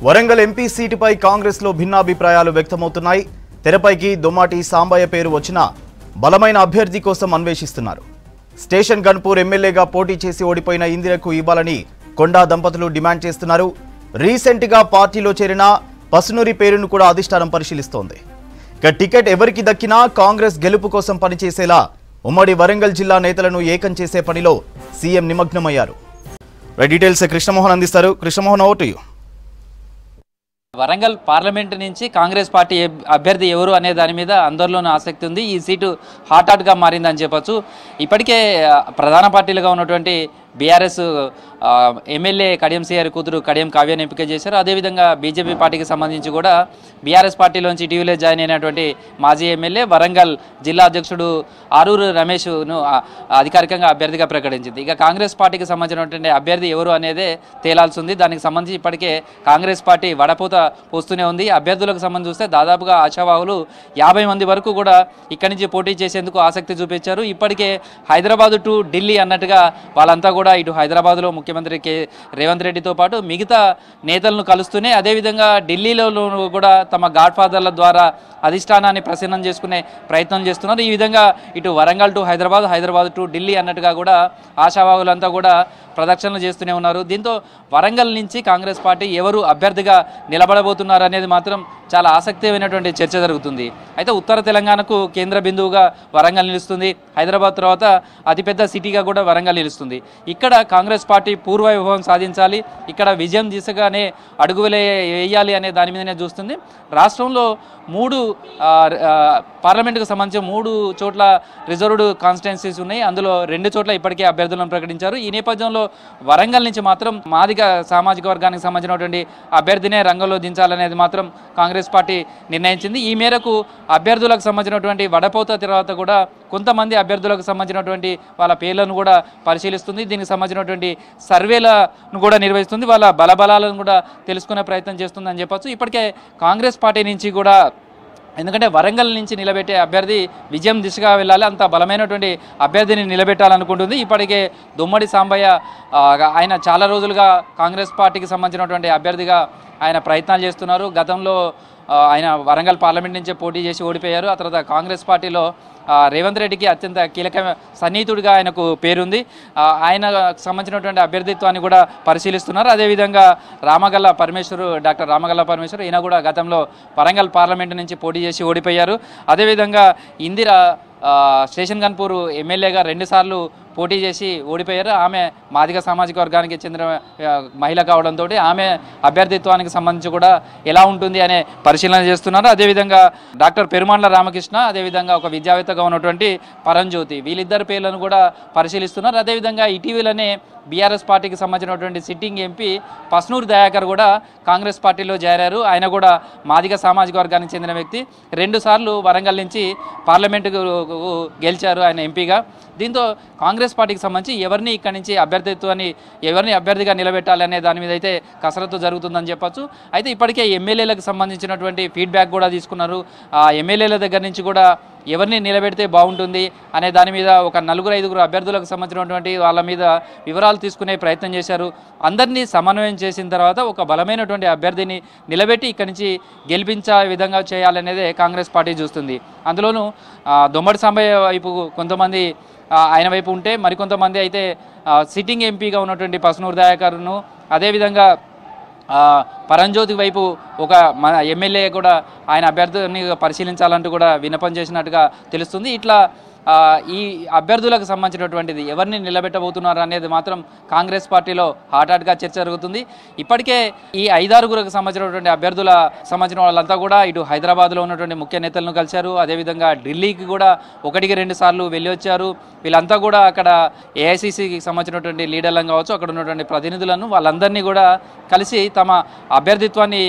Warangal MP సీటుపై కాంగ్రెస్లో భిన్నాభిప్రాయాలు వ్యక్తమవుతున్నాయి. తెరపైకి దొమ్మాటి సాంబయ్య పేరు వచ్చినా బలమైన అభ్యర్థి కోసం అన్వేషిస్తున్నారు. స్టేషన్ గన్పూర్ ఎమ్మెల్యేగా పోటీ చేసి ఓడిపోయిన ఇందిరకు ఇవ్వాలని కొండా దంపతులు డిమాండ్ చేస్తున్నారు. రీసెంట్గా పార్టీలో చేరిన పసునూరి పేరును కూడా అధిష్టానం పరిశీలిస్తోంది. ఇక టికెట్ ఎవరికి దక్కినా కాంగ్రెస్ గెలుపు కోసం పనిచేసేలా ఉమ్మడి వరంగల్ జిల్లా నేతలను ఏకం చేసే పనిలో సీఎం నిమగ్నమయ్యారు. డీటెయిల్స్ కృష్ణమోహన్ అందిస్తారు. Krishnamohan, over to you. Warangal parliament నుంచి కాంగ్రెస్ పార్టీ అభ్యర్థి ఎవరు అనే దాని మీద అందరిలోనూ ఆసక్తి ఉంది. ఈ సీటు హాట్గా మారిందని చెప్పొచ్చు. ఇప్పటికే ప్రధాన పార్టీలుగా ఉన్నటువంటి బీఆర్ఎస్ ఎమ్మెల్యే కడియం సిఆర్ కూతురు కడియం కావ్యాన్ని ఎంపిక చేశారు. అదేవిధంగా బీజేపీ పార్టీకి సంబంధించి కూడా బీఆర్ఎస్ పార్టీలోంచి ఇటీవలే జాయిన్ అయినటువంటి మాజీ ఎమ్మెల్యే వరంగల్ జిల్లా అధ్యక్షుడు ఆరూరు రమేష్ను అధికారికంగా అభ్యర్థిగా ప్రకటించింది. ఇక కాంగ్రెస్ పార్టీకి సంబంధించినటువంటి అభ్యర్థి ఎవరు అనేదే తేలాల్సి ఉంది. దానికి సంబంధించి ఇప్పటికే కాంగ్రెస్ పార్టీ వడపోత పోస్తూనే ఉంది. అభ్యర్థులకు సంబంధించి చూస్తే దాదాపుగా ఆశావాహులు 50 మంది వరకు కూడా ఇక్కడి నుంచి పోటీ చేసేందుకు ఆసక్తి చూపించారు. ఇప్పటికే హైదరాబాద్ టు ఢిల్లీ అన్నట్టుగా వాళ్ళంతా కూడా ఇటు హైదరాబాద్లో ముఖ్యమంత్రి రేవంత్ రెడ్డితో పాటు మిగతా నేతలను కలుస్తూనే అదేవిధంగా ఢిల్లీలో కూడా తమ గాడ్ ఫాదర్ల ద్వారా అధిష్టానాన్ని ప్రసన్నం చేసుకునే ప్రయత్నం చేస్తున్నారు. ఈ విధంగా ఇటు వరంగల్ టు హైదరాబాద్, హైదరాబాద్ టు ఢిల్లీ అన్నట్టుగా కూడా ఆశావాహులంతా కూడా ప్రదక్షిణలు చేస్తూనే ఉన్నారు. దీంతో వరంగల్ నుంచి కాంగ్రెస్ పార్టీ ఎవరు అభ్యర్థిగా నిలబడబోతున్నారు అనేది మాత్రం చాలా ఆసక్తికరమైనటువంటి చర్చ జరుగుతుంది. అయితే ఉత్తర తెలంగాణకు కేంద్ర బిందువుగా వరంగల్ నిలుస్తుంది. హైదరాబాద్ తర్వాత అతిపెద్ద సిటీగా కూడా వరంగల్ నిలుస్తుంది. ఇక్కడ కాంగ్రెస్ పార్టీ పూర్వ వైభవం సాధించాలి, ఇక్కడ విజయం దిశగానే అడుగులు వేయాలి అనే దాని మీదనే చూస్తుంది. రాష్ట్రంలో 3 పార్లమెంటుకు సంబంధించి 3 చోట్ల రిజర్వ్డ్ కాన్స్టిట్యున్సీస్ ఉన్నాయి. అందులో 2 చోట్ల ఇప్పటికే అభ్యర్థులను ప్రకటించారు. ఈ నేపథ్యంలో వరంగల్ నుంచి మాత్రం మాదిగ సామాజిక వర్గానికి సంబంధించినటువంటి అభ్యర్థినే రంగంలో దించాలనేది మాత్రం కాంగ్రెస్ పార్టీ నిర్ణయించింది. ఈ మేరకు అభ్యర్థులకు సంబంధించినటువంటి వడపోత తర్వాత కూడా కొంతమంది అభ్యర్థులకు సంబంధించినటువంటి వాళ్ళ పేర్లను కూడా పరిశీలిస్తుంది. దీనికి సంబంధించినటువంటి సర్వేలను కూడా నిర్వహిస్తుంది. వాళ్ళ బలబలాలను కూడా తెలుసుకునే ప్రయత్నం చేస్తుందని చెప్పొచ్చు. ఇప్పటికే కాంగ్రెస్ పార్టీ నుంచి కూడా, ఎందుకంటే వరంగల్ నుంచి నిలబెట్టే అభ్యర్థి విజయం దిశగా వెళ్ళాలి, అంత బలమైనటువంటి అభ్యర్థిని నిలబెట్టాలనుకుంటుంది. ఇప్పటికే దొమ్మడి సాంబయ్య ఆయన చాలా రోజులుగా కాంగ్రెస్ పార్టీకి సంబంధించినటువంటి అభ్యర్థిగా ఆయన ప్రయత్నాలు చేస్తున్నారు. గతంలో ఆయన వరంగల్ పార్లమెంట్ నుంచే పోటీ చేసి ఓడిపోయారు. ఆ తర్వాత కాంగ్రెస్ పార్టీలో రేవంత్ రెడ్డికి అత్యంత కీలక సన్నిహితుడిగా ఆయనకు పేరుంది. ఆయన సంబంధించినటువంటి అభ్యర్థిత్వాన్ని కూడా పరిశీలిస్తున్నారు. అదేవిధంగా డాక్టర్ రామగల్ల పరమేశ్వర్ ఈయన కూడా గతంలో వరంగల్ పార్లమెంటు నుంచి పోటీ చేసి ఓడిపోయారు. అదేవిధంగా ఇందిరా స్టేషన్ గన్పూర్ ఎమ్మెల్యేగా 2 సార్లు పోటీ చేసి ఓడిపోయారు. ఆమె మాదిగ సామాజిక వర్గానికి చెందిన మహిళ కావడంతో ఆమె అభ్యర్థిత్వానికి సంబంధించి కూడా ఎలా ఉంటుంది అనే పరిశీలన చేస్తున్నారు. అదేవిధంగా డాక్టర్ పెరుమాండ్ల రామకృష్ణ, అదేవిధంగా ఒక విద్యావేత్తగా ఉన్నటువంటి పరంజ్యోతి, వీళ్ళిద్దరి పేర్లను కూడా పరిశీలిస్తున్నారు. అదేవిధంగా ఇటీవలనే బీఆర్ఎస్ పార్టీకి సంబంధించినటువంటి సిట్టింగ్ ఎంపీ పసునూరి దయాకర్ కూడా కాంగ్రెస్ పార్టీలో చేరారు. ఆయన కూడా మాదిగ సామాజిక వర్గానికి చెందిన వ్యక్తి. 2 సార్లు వరంగల్ నుంచి పార్లమెంటుకు గెలిచారు ఆయన ఎంపీగా. దీంతో కాంగ్రెస్ పార్టీకి సంబంధించి ఎవరిని ఇక్కడి నుంచి ఎవరిని అభ్యర్థిగా నిలబెట్టాలనే దాని మీద అయితే కసరత్తు జరుగుతుందని చెప్పొచ్చు. అయితే ఇప్పటికే ఎమ్మెల్యేలకు సంబంధించినటువంటి ఫీడ్బ్యాక్ కూడా తీసుకున్నారు. ఆ ఎమ్మెల్యేల దగ్గర నుంచి కూడా ఎవరిని నిలబెడితే బాగుంటుంది అనే దాని మీద ఒక 4-5 అభ్యర్థులకు సంబంధించినటువంటి వాళ్ళ మీద వివరాలు తీసుకునే ప్రయత్నం చేశారు. అందరినీ సమన్వయం చేసిన తర్వాత ఒక బలమైనటువంటి అభ్యర్థిని నిలబెట్టి ఇక్కడి నుంచి గెలిపించే విధంగా చేయాలనేదే కాంగ్రెస్ పార్టీ చూస్తుంది. అందులోనూ దొమ్మడి సాంబయ్య వైపు కొంతమంది ఆయన వైపు ఉంటే, మరికొంతమంది అయితే సిట్టింగ్ ఎంపీగా ఉన్నటువంటి పసునూరి దయాకర్ను, అదేవిధంగా పరంజ్యోతి వైపు ఒక ఎమ్మెల్యే కూడా ఆయన అభ్యర్థిని పరిశీలించాలంటూ కూడా విన్నపం చేసినట్టుగా తెలుస్తుంది. ఇట్లా ఈ అభ్యర్థులకు సంబంధించినటువంటిది ఎవరిని నిలబెట్టబోతున్నారు అనేది మాత్రం కాంగ్రెస్ పార్టీలో హాట్గా చర్చ జరుగుతుంది. ఇప్పటికే ఈ 5-6 సంబంధించినటువంటి అభ్యర్థుల సంబంధించిన వాళ్ళంతా కూడా ఇటు హైదరాబాద్లో ఉన్నటువంటి ముఖ్య నేతలను కలిశారు. అదేవిధంగా ఢిల్లీకి కూడా 1-2 సార్లు వెళ్ళి వచ్చారు. వీళ్ళంతా కూడా అక్కడ ఏఐసిసికి సంబంధించినటువంటి లీడర్లను కావచ్చు, అక్కడ ఉన్నటువంటి ప్రతినిధులను వాళ్ళందరినీ కూడా కలిసి తమ అభ్యర్థిత్వాన్ని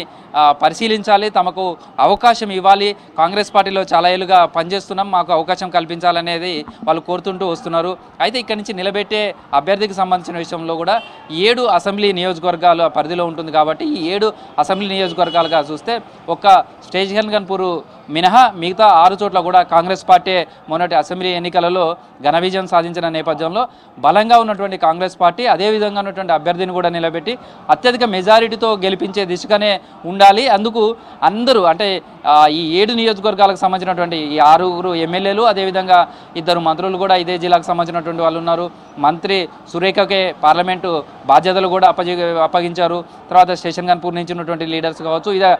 పరిశీలించాలి, తమకు అవకాశం ఇవ్వాలి, కాంగ్రెస్ పార్టీలో చాలా ఏళ్ళుగా పనిచేస్తున్నాం, మాకు అవకాశం కల్పించాలనేది వాళ్ళు కోరుతుంటూ వస్తున్నారు. అయితే ఇక్కడి నుంచి నిలబెట్టే అభ్యర్థికి సంబంధించిన విషయంలో కూడా 7 అసెంబ్లీ నియోజకవర్గాల పరిధిలో ఉంటుంది కాబట్టి ఈ 7 అసెంబ్లీ నియోజకవర్గాలుగా చూస్తే ఒక స్టేషన్ గన్పూర్ మినహా మిగతా 6 చోట్ల కూడా కాంగ్రెస్ పార్టీ మొన్నటి అసెంబ్లీ ఎన్నికలలో ఘన విజయం సాధించిన నేపథ్యంలో బలంగా ఉన్నటువంటి కాంగ్రెస్ పార్టీ అదేవిధంగా ఉన్నటువంటి అభ్యర్థిని కూడా నిలబెట్టి అత్యధిక మెజారిటీతో గెలిపించే దిశగానే ఉండాలి. అందుకు అందరూ అంటే ఈ 7 నియోజకవర్గాలకు సంబంధించినటువంటి ఈ 6 ఎమ్మెల్యేలు అదేవిధంగా 2 మంత్రులు కూడా ఇదే జిల్లాకు సంబంధించినటువంటి వాళ్ళు ఉన్నారు. మంత్రి సురేఖకే పార్లమెంటు బాధ్యతలు కూడా అప్పగించారు. తర్వాత స్టేషన్ గన్పూర్ నుంచి ఉన్నటువంటి లీడర్స్ కావచ్చు, ఇదే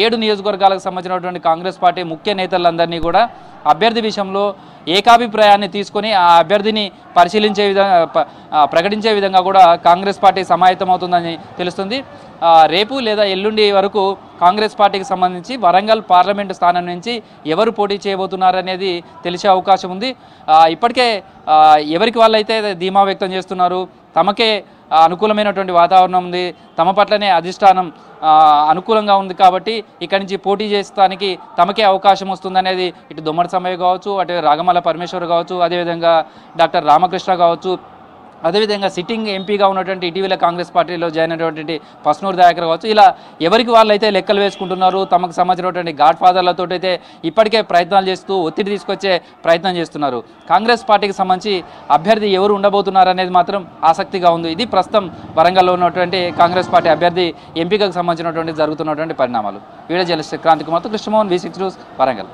7 నియోజకవర్గాలకు సంబంధించినటువంటి కాంగ్రెస్ పార్టీ ముఖ్య నేతలందరినీ కూడా అభ్యర్థి విషయంలో ఏకాభిప్రాయాన్ని తీసుకొని ఆ అభ్యర్థిని పరిశీలించే ప్రకటించే విధంగా కూడా కాంగ్రెస్ పార్టీ సమాయత్తమవుతుందని తెలుస్తుంది. రేపు లేదా ఎల్లుండి వరకు కాంగ్రెస్ పార్టీకి సంబంధించి వరంగల్ పార్లమెంటు స్థానం నుంచి ఎవరు పోటీ చేయబోతున్నారనేది తెలిసే అవకాశం ఉంది. ఇప్పటికే ఎవరికి వాళ్ళైతే ధీమా వ్యక్తం చేస్తున్నారు, తమకే అనుకూలమైనటువంటి వాతావరణం ఉంది, తమ పట్లనే అధిష్టానం అనుకూలంగా ఉంది కాబట్టి ఇక్కడి నుంచి పోటీ చేస్తానికి తమకే అవకాశం వస్తుందనేది ఇటు దొమ్మడి సమయ కావచ్చు, అటు రాగమల్ల పరమేశ్వర్ కావచ్చు, అదేవిధంగా డాక్టర్ రామకృష్ణ కావచ్చు, అదేవిధంగా సిట్టింగ్ ఎంపీగా ఉన్నటువంటి ఇటీవల కాంగ్రెస్ పార్టీలో జాయిన్ అయినటువంటి పస్నూరు దయాకర్ కావచ్చు, ఇలా ఎవరికి వాళ్ళైతే లెక్కలు వేసుకుంటున్నారు, తమకు సంబంధించినటువంటి గాడ్ ఫాదర్లతో అయితే ఇప్పటికే ప్రయత్నాలు చేస్తూ ఒత్తిడి తీసుకొచ్చే ప్రయత్నం చేస్తున్నారు. కాంగ్రెస్ పార్టీకి సంబంధించి అభ్యర్థి ఎవరు ఉండబోతున్నారు అనేది మాత్రం ఆసక్తిగా ఉంది. ఇది ప్రస్తుతం వరంగల్లో ఉన్నటువంటి కాంగ్రెస్ పార్టీ అభ్యర్థి ఎంపికకు సంబంధించినటువంటి జరుగుతున్నటువంటి పరిణామాలు. వీడియో జర్నలిస్ట్ క్రాంతి కుమార్తో కృష్ణమోహన్, V6 న్యూస్, వరంగల్.